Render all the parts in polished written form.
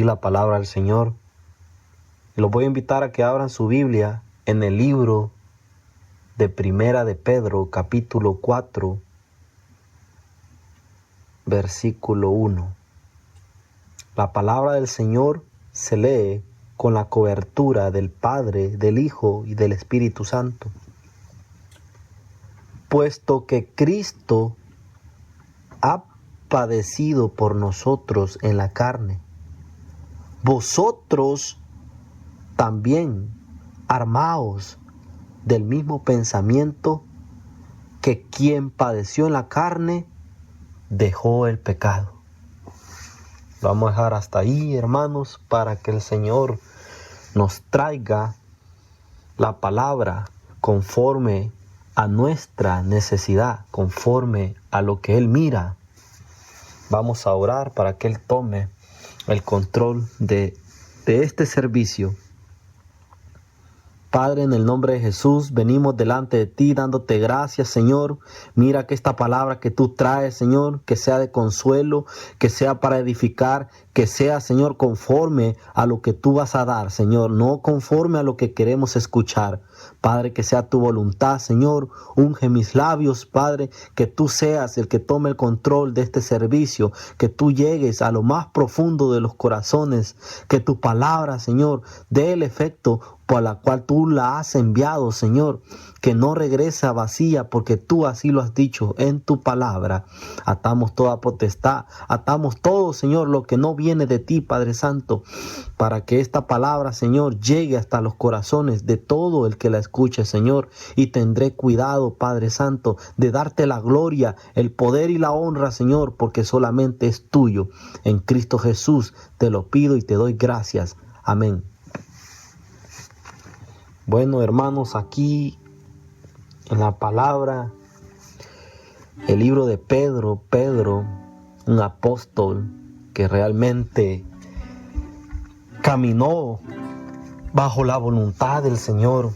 la palabra del Señor. Y los voy a invitar a que abran su Biblia en el libro de Primera de Pedro, capítulo 4, versículo 1. La palabra del Señor se lee con la cobertura del Padre, del Hijo y del Espíritu Santo. Puesto que Cristo ha padecido por nosotros en la carne, vosotros también armaos del mismo pensamiento, que quien padeció en la carne dejó el pecado. Vamos a dejar hasta ahí, hermanos, para que el Señor nos traiga la palabra conforme a nuestra necesidad, conforme a lo que Él mira. Vamos a orar para que Él tome el control de este servicio. Padre, en el nombre de Jesús, venimos delante de ti dándote gracias, Señor. Mira que esta palabra que tú traes, Señor, que sea de consuelo, que sea para edificar, que sea, Señor, conforme a lo que tú vas a dar, Señor, no conforme a lo que queremos escuchar. Padre, que sea tu voluntad, Señor. Unge mis labios, Padre, que tú seas el que tome el control de este servicio, que tú llegues a lo más profundo de los corazones, que tu palabra, Señor, dé el efecto por la cual tú la has enviado, Señor, que no regresa vacía, porque tú así lo has dicho en tu palabra. Atamos toda potestad, atamos todo, Señor, lo que no viene de ti, Padre Santo, para que esta palabra, Señor, llegue hasta los corazones de todo el que la escuche, Señor, y tendré cuidado, Padre Santo, de darte la gloria, el poder y la honra, Señor, porque solamente es tuyo. En Cristo Jesús te lo pido y te doy gracias. Amén. Bueno, hermanos, aquí en la palabra, el libro de Pedro, un apóstol que realmente caminó bajo la voluntad del Señor.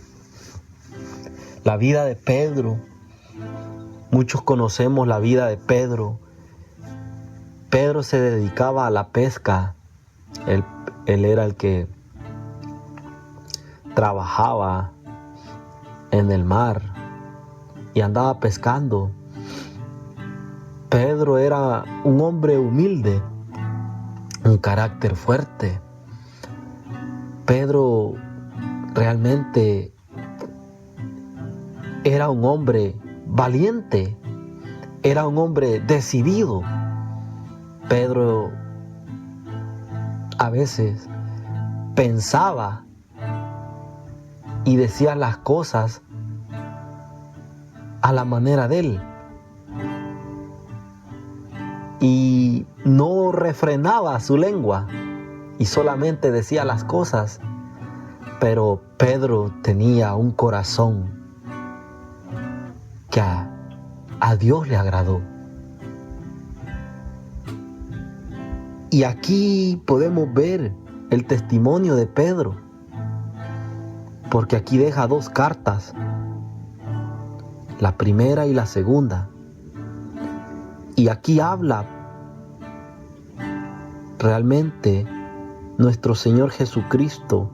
La vida de Pedro, muchos conocemos la vida de Pedro. Pedro se dedicaba a la pesca. Él era el que trabajaba en el mar y andaba pescando. Pedro era un hombre humilde, un carácter fuerte. Pedro realmente era un hombre valiente, era un hombre decidido. Pedro a veces pensaba y decía las cosas a la manera de él y no refrenaba su lengua y solamente decía las cosas. Pero Pedro tenía un corazón que a Dios le agradó. Y aquí podemos ver el testimonio de Pedro, porque aquí deja 2 cartas, la primera y la segunda. Y aquí habla realmente nuestro Señor Jesucristo,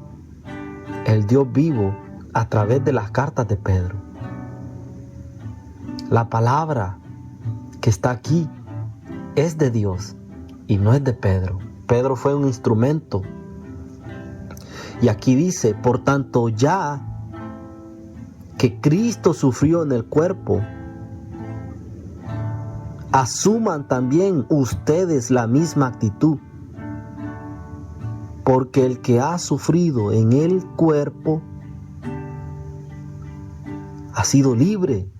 el Dios vivo, a través de las cartas de Pedro. La palabra que está aquí es de Dios y no es de Pedro. Pedro fue un instrumento. Y aquí dice, por tanto, ya que Cristo sufrió en el cuerpo, asuman también ustedes la misma actitud. Porque el que ha sufrido en el cuerpo ha sido libre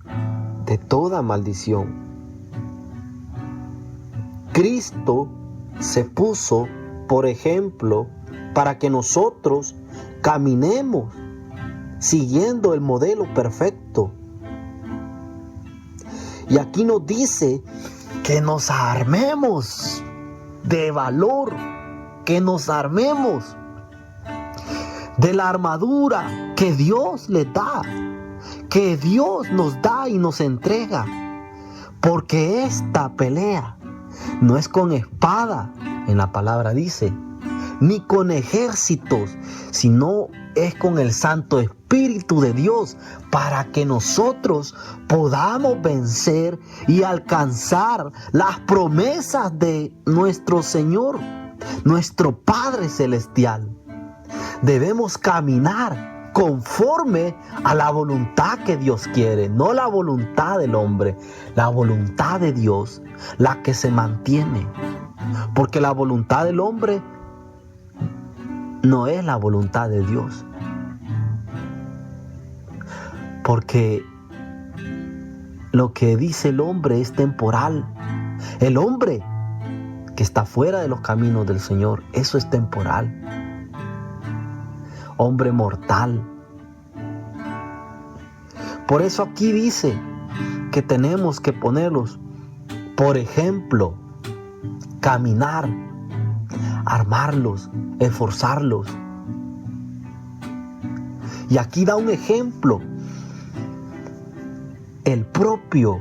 de toda maldición. Cristo se puso, por ejemplo, para que nosotros caminemos siguiendo el modelo perfecto. Y aquí nos dice que nos armemos de valor, que nos armemos de la armadura que Dios le da, que Dios nos da y nos entrega. Porque esta pelea no es con espada, en la palabra dice, ni con ejércitos, sino es con el Santo Espíritu de Dios, para que nosotros podamos vencer y alcanzar las promesas de nuestro Señor, nuestro Padre Celestial. Debemos caminar conforme a la voluntad que Dios quiere, no la voluntad del hombre, la voluntad de Dios, la que se mantiene. Porque la voluntad del hombre no es la voluntad de Dios. Porque lo que dice el hombre es temporal. El hombre que está fuera de los caminos del Señor, eso es temporal. Hombre mortal. Por eso aquí dice que tenemos que ponerlos, por ejemplo, caminar, armarlos, esforzarlos. Y aquí da un ejemplo. El propio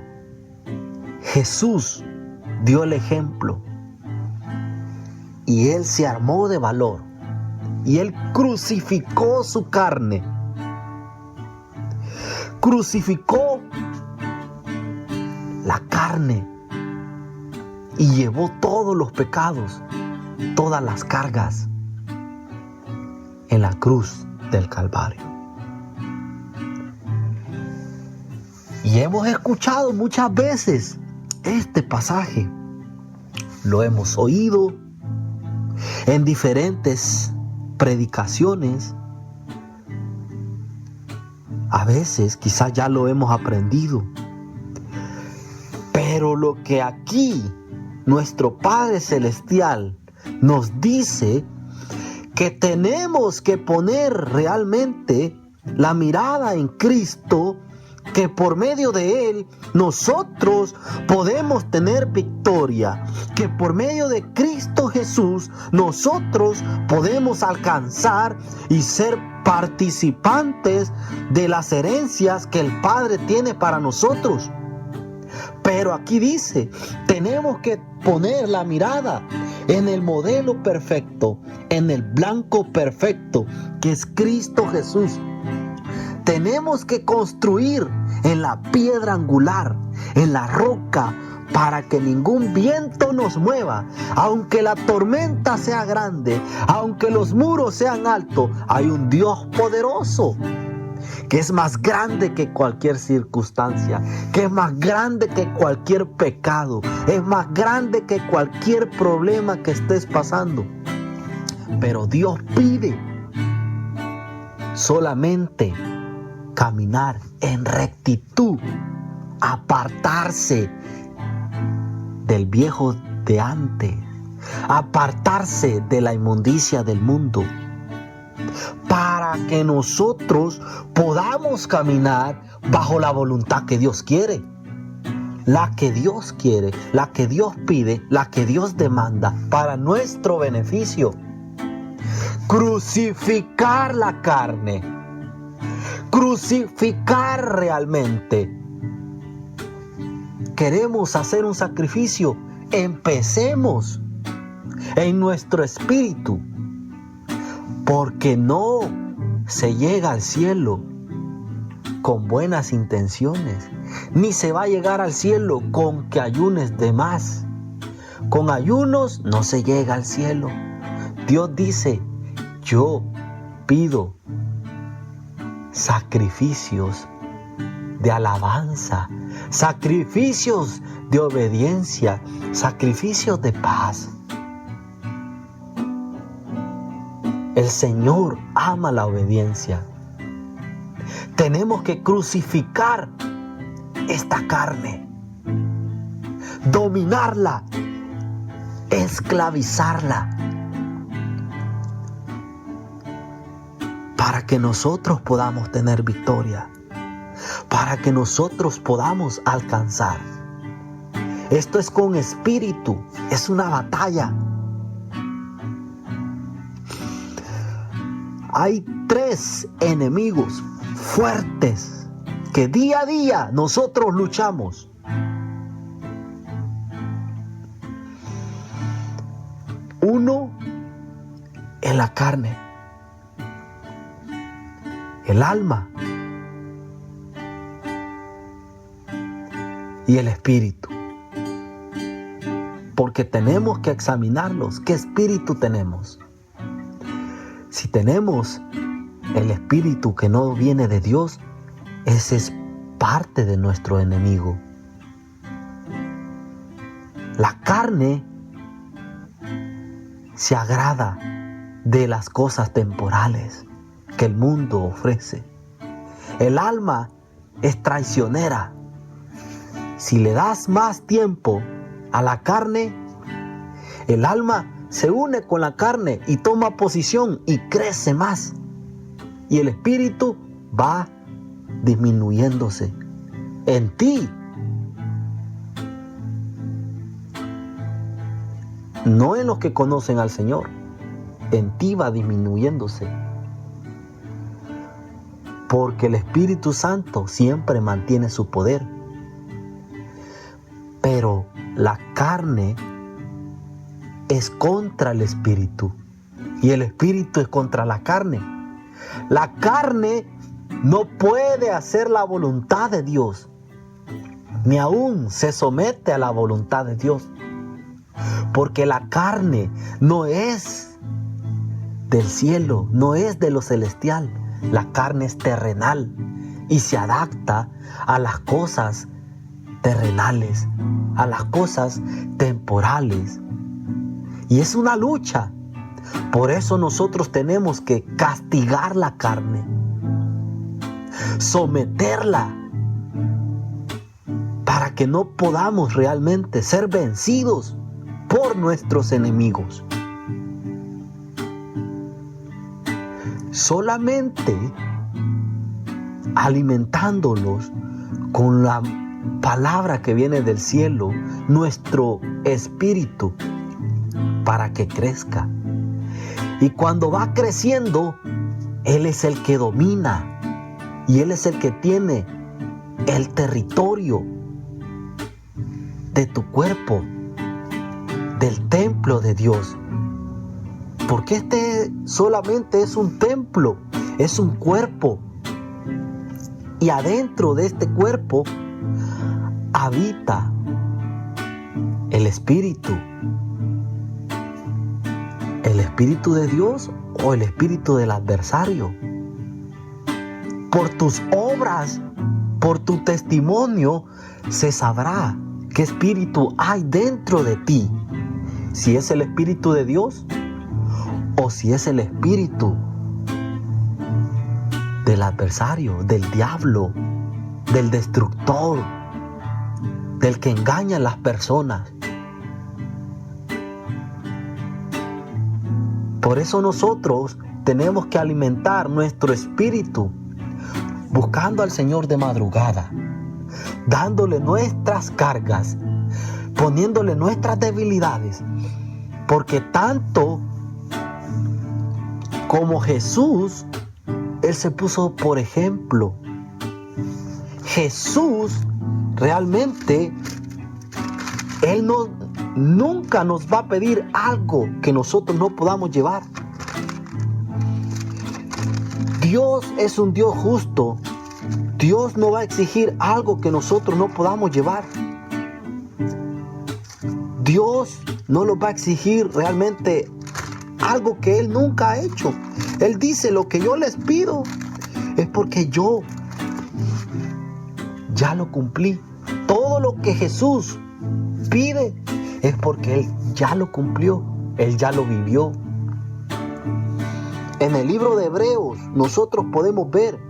Jesús dio el ejemplo. Y Él se armó de valor. Y Él crucificó su carne. Crucificó la carne. Y llevó todos los pecados, todas las cargas en la cruz del Calvario. Y hemos escuchado muchas veces este pasaje. Lo hemos oído en diferentes predicaciones. A veces quizás ya lo hemos aprendido. Pero lo que aquí nuestro Padre Celestial nos dice, que tenemos que poner realmente la mirada en Cristo, que por medio de Él nosotros podemos tener victoria, que por medio de Cristo Jesús nosotros podemos alcanzar y ser participantes de las herencias que el Padre tiene para nosotros. Pero aquí dice, tenemos que poner la mirada en el modelo perfecto, en el blanco perfecto, que es Cristo Jesús. Tenemos que construir en la piedra angular, en la roca, para que ningún viento nos mueva. Aunque la tormenta sea grande, aunque los muros sean altos, hay un Dios poderoso que es más grande que cualquier circunstancia, que es más grande que cualquier pecado, es más grande que cualquier problema que estés pasando. Pero Dios pide solamente caminar en rectitud, apartarse del viejo de antes, apartarse de la inmundicia del mundo, para que nosotros podamos caminar bajo la voluntad que Dios quiere, la que Dios quiere, la que Dios pide, la que Dios demanda para nuestro beneficio. Crucificar la carne, crucificar realmente. Queremos hacer un sacrificio, empecemos en nuestro espíritu, porque no se llega al cielo con buenas intenciones, ni se va a llegar al cielo con que ayunes de más. Con ayunos no se llega al cielo. Dios dice, yo pido sacrificios de alabanza, sacrificios de obediencia, sacrificios de paz. El Señor ama la obediencia. Tenemos que crucificar esta carne, dominarla, esclavizarla, para que nosotros podamos tener victoria, para que nosotros podamos alcanzar. Esto es con espíritu, es una batalla. Hay 3 enemigos fuertes que día a día nosotros luchamos. Uno en la carne, el alma y el espíritu. Porque tenemos que examinarlos. ¿Qué espíritu tenemos? Si tenemos el espíritu que no viene de Dios, ese es parte de nuestro enemigo. La carne se agrada de las cosas temporales que el mundo ofrece. El alma es traicionera. Si le das más tiempo a la carne, el alma se une con la carne y toma posición y crece más. Y el espíritu va disminuyéndose en ti. No en los que conocen al Señor. En ti va disminuyéndose. Porque el Espíritu Santo siempre mantiene su poder. Pero la carne es contra el Espíritu. Y el Espíritu es contra la carne. La carne no puede hacer la voluntad de Dios. Ni aún se somete a la voluntad de Dios. Porque la carne no es del cielo, no es de lo celestial. La carne es terrenal y se adapta a las cosas terrenales, a las cosas temporales. Y es una lucha. Por eso nosotros tenemos que castigar la carne, someterla, para que no podamos realmente ser vencidos por nuestros enemigos. Solamente alimentándolos con la palabra que viene del cielo, nuestro espíritu, para que crezca. Y cuando va creciendo, Él es el que domina y Él es el que tiene el territorio de tu cuerpo, del templo de Dios. Porque este solamente es un templo, es un cuerpo. Y adentro de este cuerpo habita el Espíritu. ¿El Espíritu de Dios o el espíritu del adversario? Por tus obras, por tu testimonio, se sabrá qué espíritu hay dentro de ti. Si es el Espíritu de Dios o si es el espíritu del adversario, del diablo, del destructor, del que engaña a las personas. Por eso nosotros tenemos que alimentar nuestro espíritu buscando al Señor de madrugada, dándole nuestras cargas, poniéndole nuestras debilidades, porque tanto como Jesús, Él se puso por ejemplo. Jesús realmente, Él nunca nos va a pedir algo que nosotros no podamos llevar. Dios es un Dios justo. Dios no va a exigir algo que nosotros no podamos llevar. Dios no nos va a exigir realmente algo que Él nunca ha hecho. Él dice: lo que yo les pido es porque yo ya lo cumplí. Todo lo que Jesús pide es porque Él ya lo cumplió, Él ya lo vivió. En el libro de Hebreos nosotros podemos ver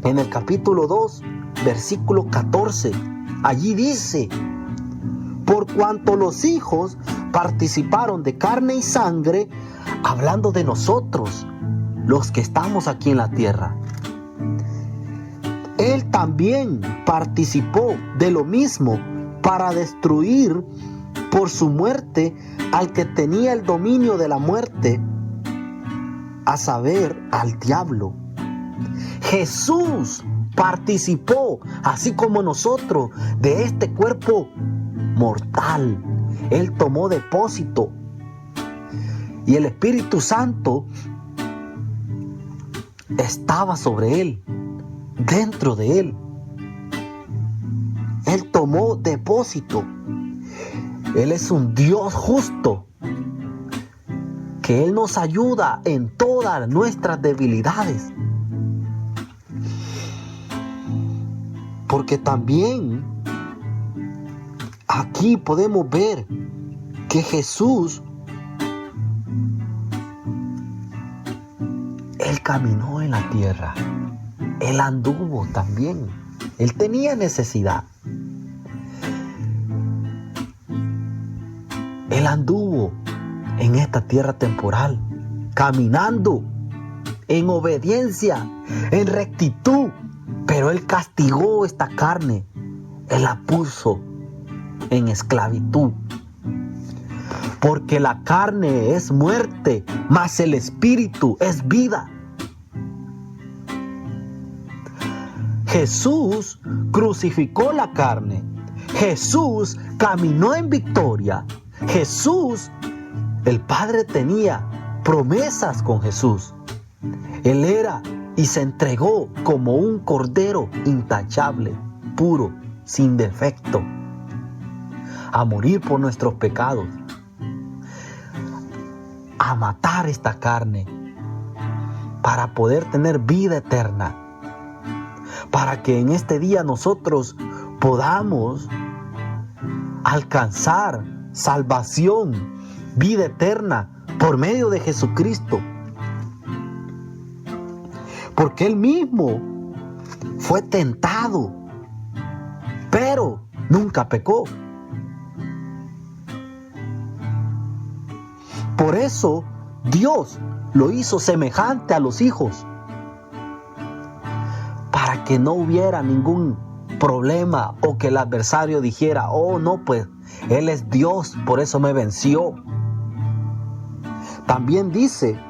en el capítulo 2, versículo 14, allí dice: por cuanto los hijos participaron de carne y sangre, hablando de nosotros, los que estamos aquí en la tierra, Él también participó de lo mismo para destruir por su muerte al que tenía el dominio de la muerte, a saber, al diablo. Jesús participó, así como nosotros, de este cuerpo mortal. Él tomó depósito y el Espíritu Santo estaba sobre él, dentro de él. Él tomó depósito. Él es un Dios justo, que Él nos ayuda en todas nuestras debilidades. Porque también aquí podemos ver que Jesús, Él caminó en la tierra. Él anduvo también. Él tenía necesidad. Él anduvo en esta tierra temporal, caminando en obediencia, en rectitud. Pero Él castigó esta carne. Él la puso en esclavitud. Porque la carne es muerte, mas el espíritu es vida. Jesús crucificó la carne. Jesús caminó en victoria. Jesús, el Padre tenía promesas con Jesús. Él era y se entregó como un cordero intachable, puro, sin defecto, a morir por nuestros pecados, a matar esta carne para poder tener vida eterna, para que en este día nosotros podamos alcanzar salvación, vida eterna por medio de Jesucristo. Porque Él mismo fue tentado, pero nunca pecó. Por eso Dios lo hizo semejante a los hijos, para que no hubiera ningún problema o que el adversario dijera: oh no, pues Él es Dios, por eso me venció. También dice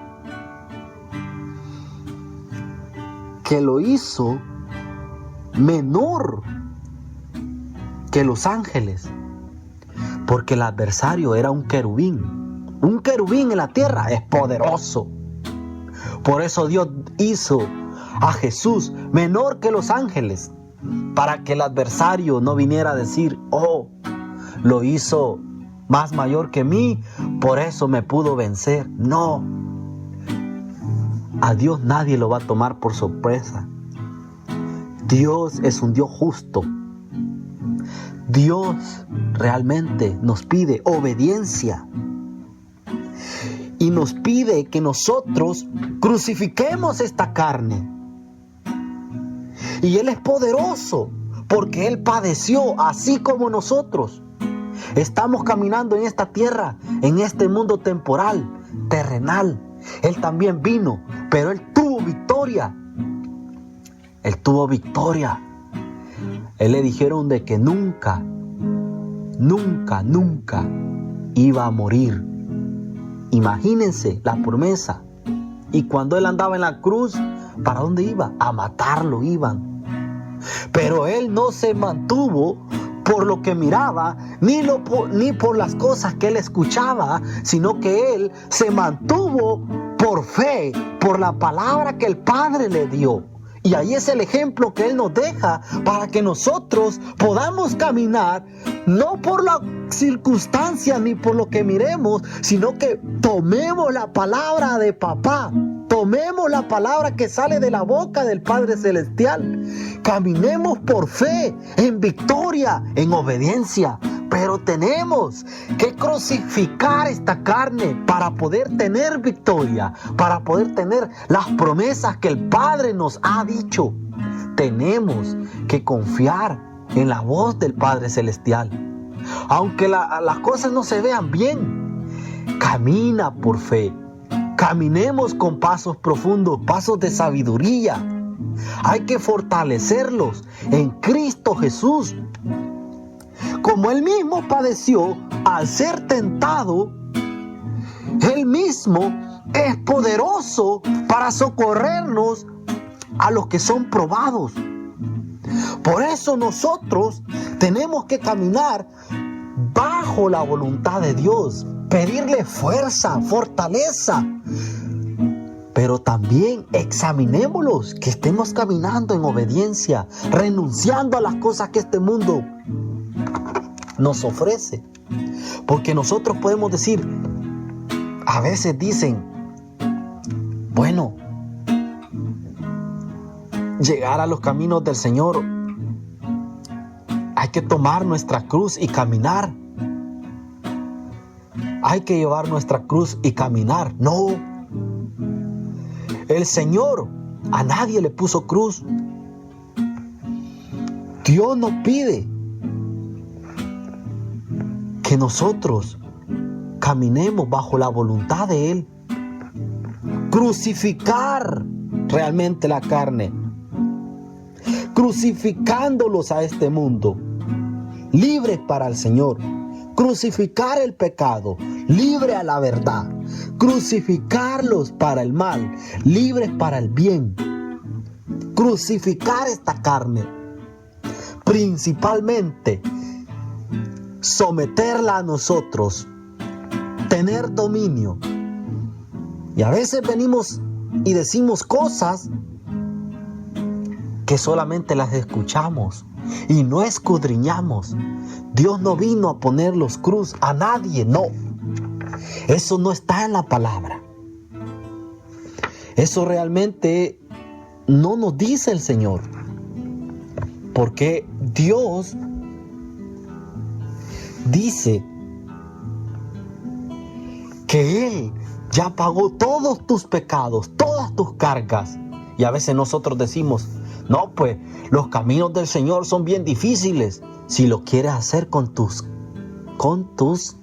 que lo hizo menor que los ángeles, porque el adversario era un querubín. Un querubín en la tierra es poderoso. Por eso Dios hizo a Jesús menor que los ángeles, para que el adversario no viniera a decir: oh, lo hizo más mayor que mí, por eso me pudo vencer. No, a Dios nadie lo va a tomar por sorpresa. Dios es un Dios justo. Dios realmente nos pide obediencia y nos pide que nosotros crucifiquemos esta carne. Y Él es poderoso, porque Él padeció así como nosotros. Estamos caminando en esta tierra, en este mundo temporal, terrenal. Él también vino, pero Él tuvo victoria. Él tuvo victoria. Él le dijeron de que nunca iba a morir. Imagínense la promesa. Y cuando Él andaba en la cruz, ¿para dónde iba? A matarlo iban. Pero Él no se mantuvo por lo que miraba, ni por las cosas que Él escuchaba, sino que Él se mantuvo por fe, por la palabra que el Padre le dio. Y ahí es el ejemplo que Él nos deja para que nosotros podamos caminar, no por la circunstancia ni por lo que miremos, sino que tomemos la palabra de papá, tomemos la palabra que sale de la boca del Padre Celestial, caminemos por fe, en victoria, en obediencia. Pero tenemos que crucificar esta carne para poder tener victoria, para poder tener las promesas que el Padre nos ha dicho. Tenemos que confiar en la voz del Padre Celestial. Aunque las cosas no se vean bien, camina por fe. Caminemos con pasos profundos, pasos de sabiduría. Hay que fortalecerlos en Cristo Jesús. Como Él mismo padeció al ser tentado, Él mismo es poderoso para socorrernos a los que son probados. Por eso nosotros tenemos que caminar bajo la voluntad de Dios, pedirle fuerza, fortaleza. Pero también examinémoslos, que estemos caminando en obediencia, renunciando a las cosas que este mundo nos ofrece. Porque nosotros podemos decir, a veces dicen, bueno, llegar a los caminos del Señor, hay que tomar nuestra cruz y caminar. Hay que llevar nuestra cruz y caminar. No. El Señor a nadie le puso cruz. Dios nos pide que nosotros caminemos bajo la voluntad de Él. Crucificar realmente la carne. Crucificándolos a este mundo. Libres para el Señor. Crucificar el pecado. Libre a la verdad. Crucificarlos para el mal, libres para el bien. Crucificar esta carne. Principalmente, someterla a nosotros. Tener dominio. Y a veces venimos y decimos cosas que solamente las escuchamos y no escudriñamos. Dios no vino a poner los cruz a nadie, no. Eso no está en la palabra. Eso realmente no nos dice el Señor. Porque Dios dice que Él ya pagó todos tus pecados, todas tus cargas. Y a veces nosotros decimos, no, pues los caminos del Señor son bien difíciles. Si lo quieres hacer con tus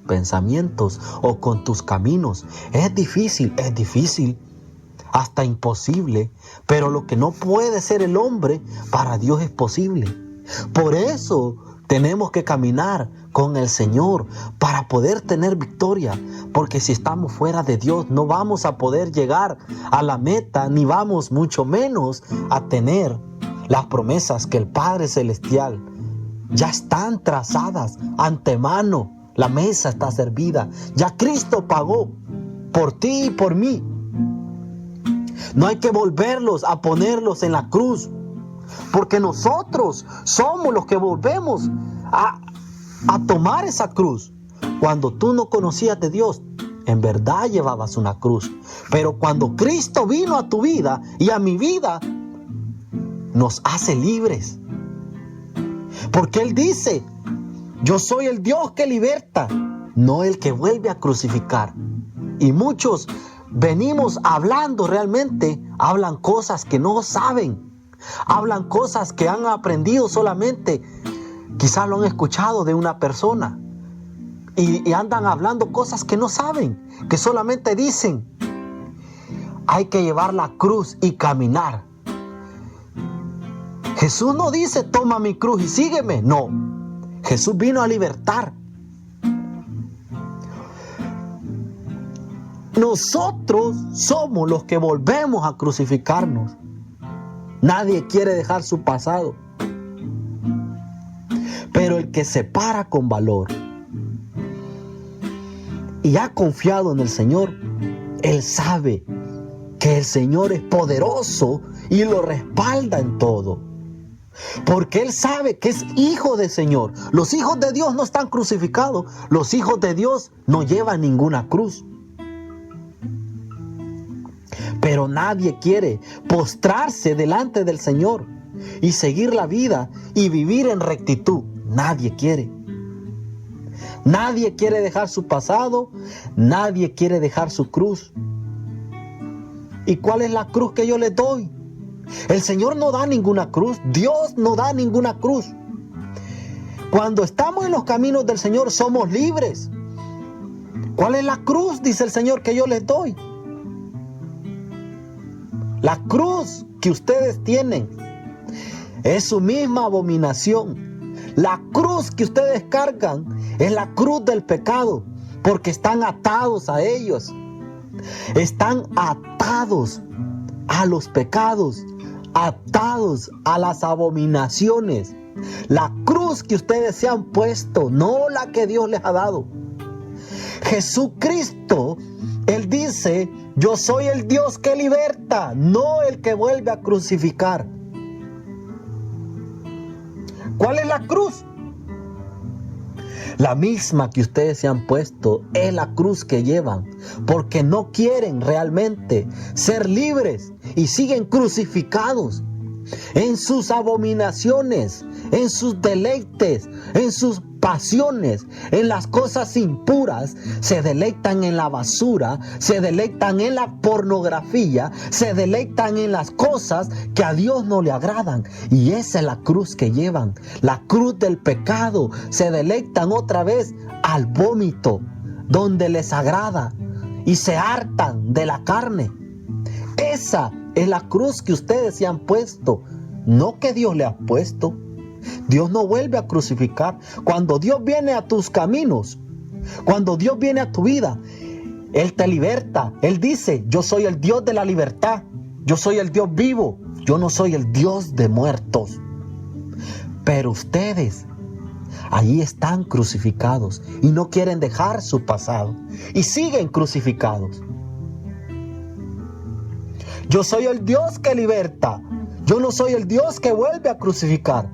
pensamientos o con tus caminos, es difícil, hasta imposible, pero lo que no puede ser el hombre, para Dios es posible. Por eso tenemos que caminar con el Señor para poder tener victoria, porque si estamos fuera de Dios no vamos a poder llegar a la meta, ni vamos mucho menos a tener las promesas que el Padre Celestial ya están trazadas antemano. La mesa está servida. Ya Cristo pagó por ti y por mí. No hay que volverlos a ponerlos en la cruz, porque nosotros somos los que volvemos a tomar esa cruz. Cuando tú no conocías de Dios, en verdad llevabas una cruz. Pero cuando Cristo vino a tu vida y a mi vida, nos hace libres. Porque Él dice, yo soy el Dios que liberta, no el que vuelve a crucificar. Y muchos venimos hablando realmente, hablan cosas que no saben, hablan cosas que han aprendido solamente, quizás lo han escuchado de una persona, y andan hablando cosas que no saben, que solamente dicen, hay que llevar la cruz y caminar. Jesús no dice, toma mi cruz y sígueme. No, Jesús vino a libertar. Nosotros somos los que volvemos a crucificarnos. Nadie quiere dejar su pasado. Pero el que se para con valor y ha confiado en el Señor, él sabe que el Señor es poderoso y lo respalda en todo. Porque él sabe que es hijo del Señor. Los hijos de Dios no están crucificados. Los hijos de Dios no llevan ninguna cruz. Pero nadie quiere postrarse delante del Señor y seguir la vida y vivir en rectitud. Nadie quiere. Nadie quiere dejar su pasado. Nadie quiere dejar su cruz. ¿Y cuál es la cruz que yo les doy? El Señor no da ninguna cruz. Dios no da ninguna cruz. Cuando estamos en los caminos del Señor somos libres. ¿Cuál es la cruz? Dice el Señor que yo les doy. La cruz que ustedes tienen es su misma abominación. La cruz que ustedes cargan es la cruz del pecado, porque están atados a ellos. Están atados a los pecados, atados a las abominaciones. La cruz que ustedes se han puesto, no la que Dios les ha dado. Jesucristo, Él dice, yo soy el Dios que liberta, no el que vuelve a crucificar. ¿Cuál es la cruz? La misma que ustedes se han puesto es la cruz que llevan, porque no quieren realmente ser libres y siguen crucificados en sus abominaciones, en sus deleites, en sus pasiones, en las cosas impuras. Se deleitan en la basura, se deleitan en la pornografía, se deleitan en las cosas que a Dios no le agradan. Y esa es la cruz que llevan, la cruz del pecado. Se deleitan otra vez al vómito, donde les agrada, y se hartan de la carne. Esa es la cruz que ustedes se han puesto, no que Dios le ha puesto. Dios no vuelve a crucificar. Cuando Dios viene a tus caminos, cuando Dios viene a tu vida, Él te liberta. Él dice, yo soy el Dios de la libertad, yo soy el Dios vivo, yo no soy el Dios de muertos. Pero ustedes allí están crucificados y no quieren dejar su pasado y siguen crucificados. Yo soy el Dios que liberta. Yo no soy el Dios que vuelve a crucificar.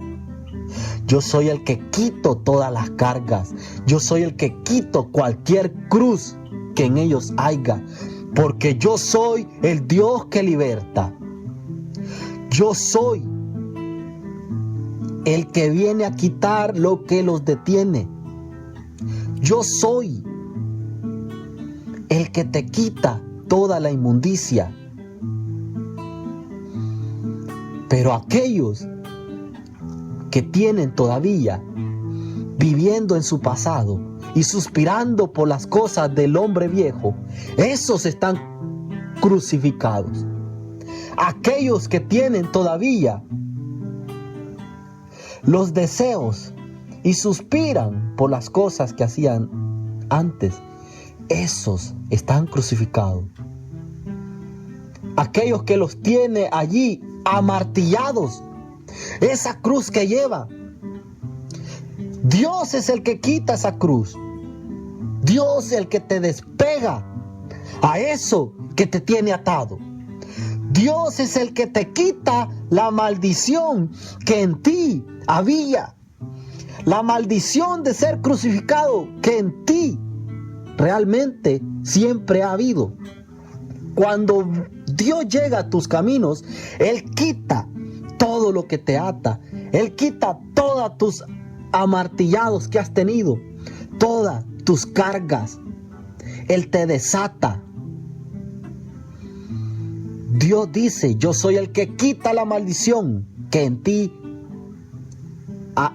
Yo soy el que quito todas las cargas. Yo soy el que quito cualquier cruz que en ellos haya. Porque yo soy el Dios que liberta. Yo soy el que viene a quitar lo que los detiene. Yo soy el que te quita toda la inmundicia. Pero aquellos que tienen todavía viviendo en su pasado y suspirando por las cosas del hombre viejo, esos están crucificados. Aquellos que tienen todavía los deseos y suspiran por las cosas que hacían antes, esos están crucificados. Aquellos que los tiene allí amartillados, esa cruz que lleva, Dios es el que quita esa cruz. Dios es el que te despega a eso que te tiene atado. Dios es el que te quita la maldición que en ti había, la maldición de ser crucificado que en ti realmente siempre ha habido. Cuando Dios llega a tus caminos, Él quita todo lo que te ata. Él quita todos tus amartillados que has tenido, todas tus cargas. Él te desata. Dios dice, yo soy el que quita la maldición que en ti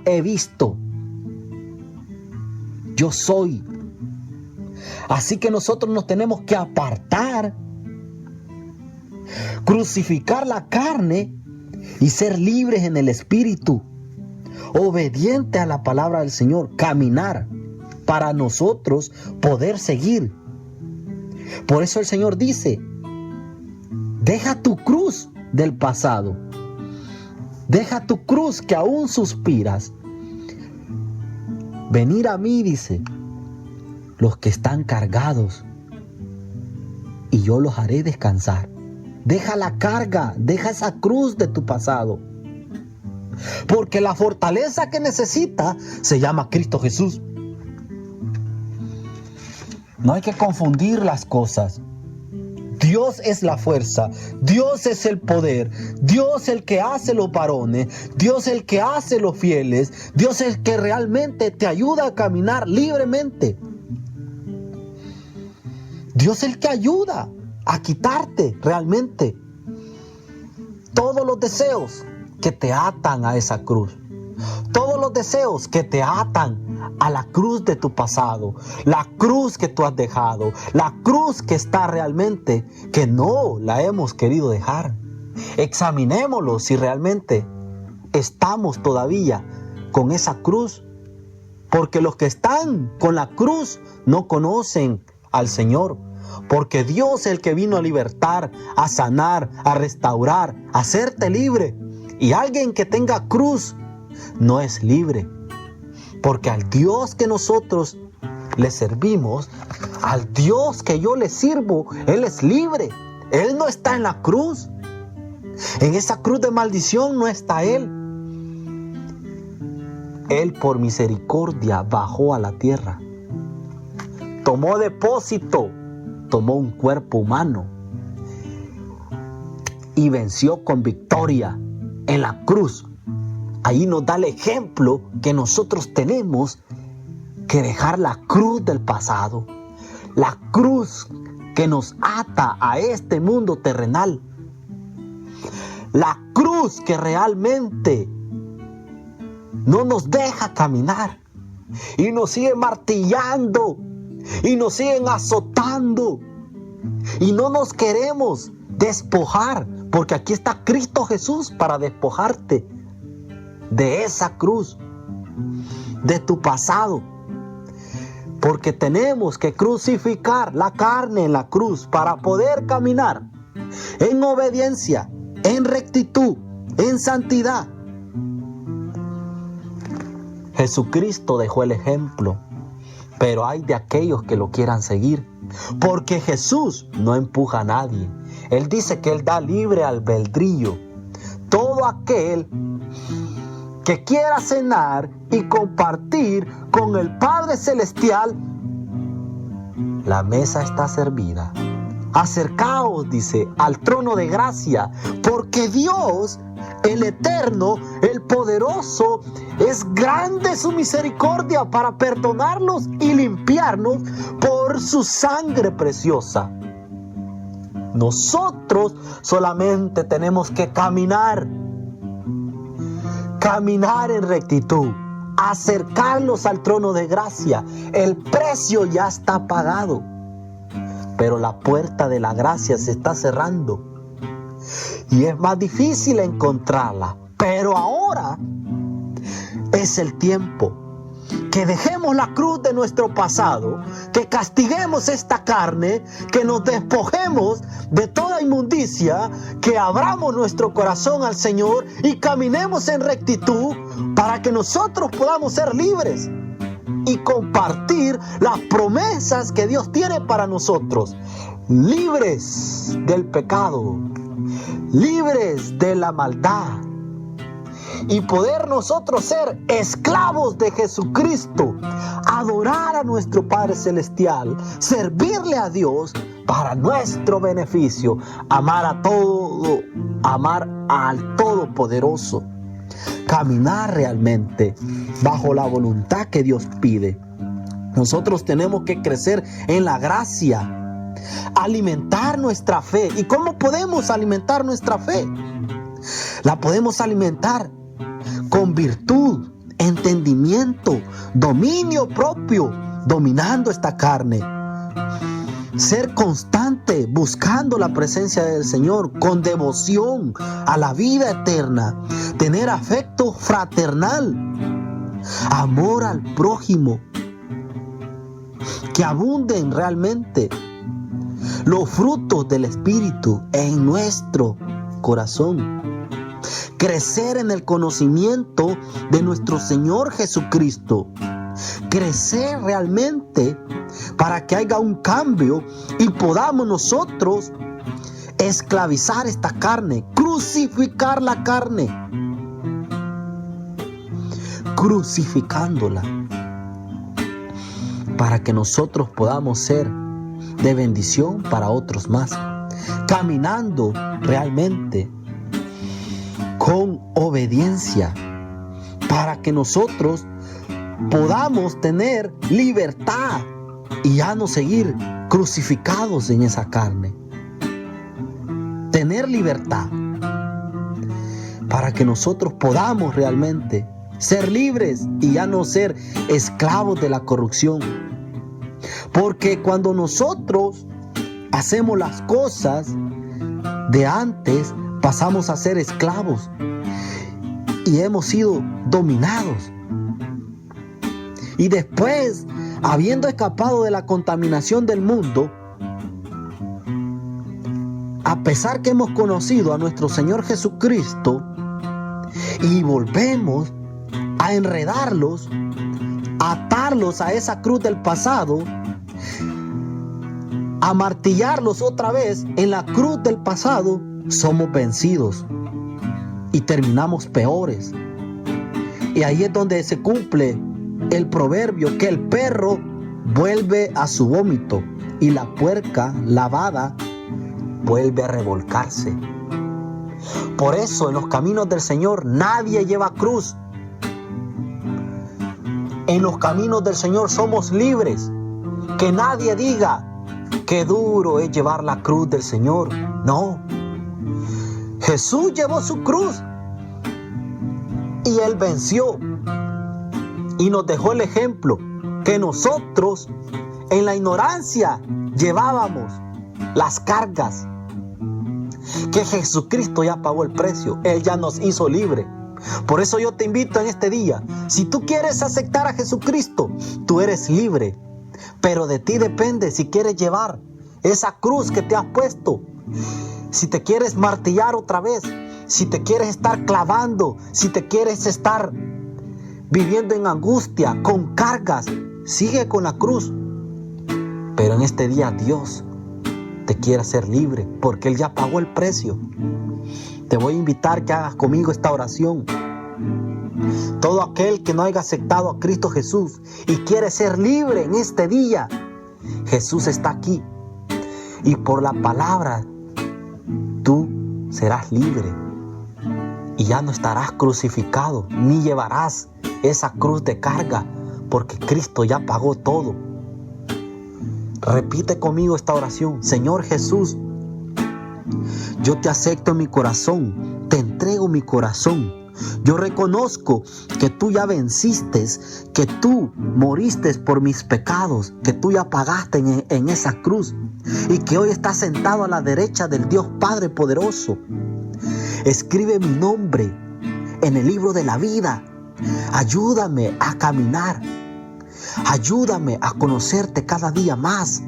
he visto. Yo soy. Así que nosotros nos tenemos que apartar, crucificar la carne y ser libres en el espíritu, obediente a la palabra del Señor, caminar para nosotros poder seguir. Por eso el Señor dice, deja tu cruz del pasado, deja tu cruz que aún suspiras. Venir a mí, dice, los que están cargados, y yo los haré descansar. Deja la carga, deja esa cruz de tu pasado. Porque la fortaleza que necesita se llama Cristo Jesús. No hay que confundir las cosas. Dios es la fuerza, Dios es el poder, Dios es el que hace los varones, Dios es el que hace los fieles, Dios es el que realmente te ayuda a caminar libremente. Dios es el que ayuda a quitarte realmente todos los deseos que te atan a esa cruz. Todos los deseos que te atan a la cruz de tu pasado, la cruz que tú has dejado, la cruz que está realmente, que no la hemos querido dejar. Examinémoslo si realmente estamos todavía con esa cruz, porque los que están con la cruz no conocen al Señor, porque Dios es el que vino a libertar, a sanar, a restaurar, a hacerte libre. Y alguien que tenga cruz no es libre. Porque al Dios que nosotros le servimos, al Dios que yo le sirvo, Él es libre. Él no está en la cruz. En esa cruz de maldición no está Él. Él por misericordia bajó a la tierra. Tomó depósito, tomó un cuerpo humano y venció con victoria en la cruz. Ahí nos da el ejemplo que nosotros tenemos que dejar la cruz del pasado, la cruz que nos ata a este mundo terrenal, la cruz que realmente no nos deja caminar y nos sigue martillando y nos siguen azotando y no nos queremos despojar, porque aquí está Cristo Jesús para despojarte de esa cruz, de tu pasado. Porque tenemos que crucificar la carne en la cruz para poder caminar en obediencia, en rectitud, en santidad. Jesucristo dejó el ejemplo, pero hay de aquellos que lo quieran seguir, porque Jesús no empuja a nadie. Él dice que Él da libre albedrío. Todo aquel que quiera cenar y compartir con el Padre Celestial, la mesa está servida. Acercaos, dice, al trono de gracia, porque Dios, el eterno, el poderoso, es grande su misericordia para perdonarnos y limpiarnos por su sangre preciosa. Nosotros solamente tenemos que caminar en rectitud, acercarnos al trono de gracia. El precio ya está pagado, pero la puerta de la gracia se está cerrando y es más difícil encontrarla. Pero ahora es el tiempo que dejemos la cruz de nuestro pasado, que castiguemos esta carne, que nos despojemos de toda inmundicia, que abramos nuestro corazón al Señor y caminemos en rectitud para que nosotros podamos ser libres y compartir las promesas que Dios tiene para nosotros. Libres del pecado, libres de la maldad, y poder nosotros ser esclavos de Jesucristo, adorar a nuestro Padre Celestial, servirle a Dios para nuestro beneficio, amar al Todopoderoso, caminar realmente bajo la voluntad que Dios pide. Nosotros tenemos que crecer en la gracia, alimentar nuestra fe. ¿Y cómo podemos alimentar nuestra fe? La podemos alimentar con virtud, entendimiento, dominio propio, dominando esta carne. Ser constante, buscando la presencia del Señor, con devoción a la vida eterna. Tener afecto fraternal, amor al prójimo. Que abunden realmente los frutos del Espíritu en nuestro corazón. Crecer en el conocimiento de nuestro Señor Jesucristo. Crecer realmente para que haya un cambio y podamos nosotros esclavizar esta carne, crucificar la carne, crucificándola, para que nosotros podamos ser de bendición para otros más, caminando realmente con obediencia, para que nosotros podamos tener libertad y ya no seguir crucificados en esa carne. Tener libertad para que nosotros podamos realmente ser libres y ya no ser esclavos de la corrupción. Porque cuando nosotros hacemos las cosas de antes, pasamos a ser esclavos y hemos sido dominados. Y después, habiendo escapado de la contaminación del mundo, a pesar que hemos conocido a nuestro Señor Jesucristo y volvemos a enredarlos, a atarlos a esa cruz del pasado, a martillarlos otra vez en la cruz del pasado, somos vencidos y terminamos peores. Y ahí es donde se cumple el proverbio que el perro vuelve a su vómito y la puerca lavada vuelve a revolcarse. Por eso en los caminos del Señor nadie lleva cruz. En los caminos del Señor somos libres. Que nadie diga qué duro es llevar la cruz del Señor. No. Jesús llevó su cruz y Él venció. Y nos dejó el ejemplo que nosotros en la ignorancia llevábamos las cargas. Que Jesucristo ya pagó el precio. Él ya nos hizo libre. Por eso yo te invito en este día. Si tú quieres aceptar a Jesucristo, tú eres libre. Pero de ti depende si quieres llevar esa cruz que te has puesto. Si te quieres martillar otra vez. Si te quieres estar clavando. Si te quieres estar viviendo en angustia, con cargas, sigue con la cruz. Pero en este día Dios te quiere hacer libre porque Él ya pagó el precio. Te voy a invitar que hagas conmigo esta oración. Todo aquel que no haya aceptado a Cristo Jesús y quiere ser libre en este día, Jesús está aquí. Y por la palabra tú serás libre. Y ya no estarás crucificado, ni llevarás esa cruz de carga, porque Cristo ya pagó todo. Repite conmigo esta oración. Señor Jesús, yo te acepto en mi corazón, te entrego mi corazón. Yo reconozco que tú ya venciste, que tú moriste por mis pecados, que tú ya pagaste en esa cruz y que hoy estás sentado a la derecha del Dios Padre poderoso. Escribe mi nombre en el libro de la vida. Ayúdame a caminar. Ayúdame a conocerte cada día más.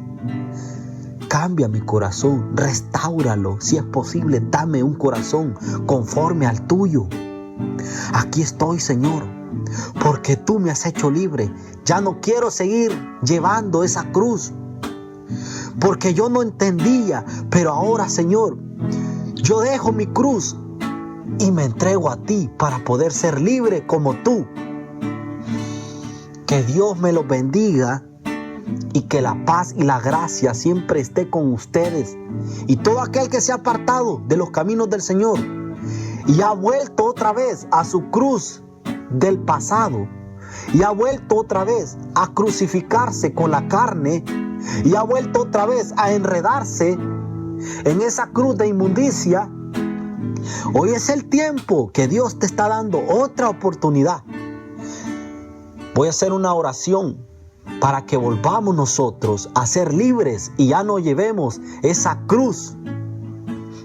Cambia mi corazón, restáuralo. Si es posible, dame un corazón conforme al tuyo. Aquí estoy, Señor, porque tú me has hecho libre. Ya no quiero seguir llevando esa cruz, porque yo no entendía. Pero ahora, Señor, yo dejo mi cruz y me entrego a ti para poder ser libre como tú. Que Dios me los bendiga y que la paz y la gracia siempre esté con ustedes. Y todo aquel que se ha apartado de los caminos del Señor y ha vuelto otra vez a su cruz del pasado y ha vuelto otra vez a crucificarse con la carne y ha vuelto otra vez a enredarse en esa cruz de inmundicia, hoy es el tiempo que Dios te está dando otra oportunidad. Voy a hacer una oración para que volvamos nosotros a ser libres y ya no llevemos esa cruz.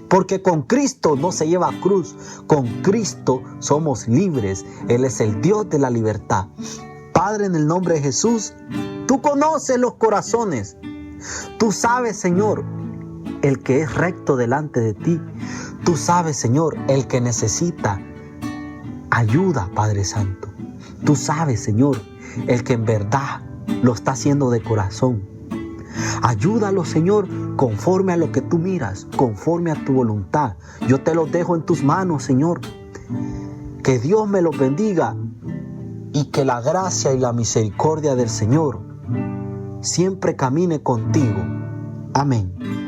Porque con Cristo no se lleva cruz, con Cristo somos libres. Él es el Dios de la libertad. Padre, en el nombre de Jesús, tú conoces los corazones. Tú sabes, Señor, el que es recto delante de ti. Tú sabes, Señor, el que necesita ayuda, Padre Santo. Tú sabes, Señor, el que en verdad lo está haciendo de corazón. Ayúdalo, Señor, conforme a lo que tú miras, conforme a tu voluntad. Yo te los dejo en tus manos, Señor. Que Dios me los bendiga y que la gracia y la misericordia del Señor siempre camine contigo. Amén.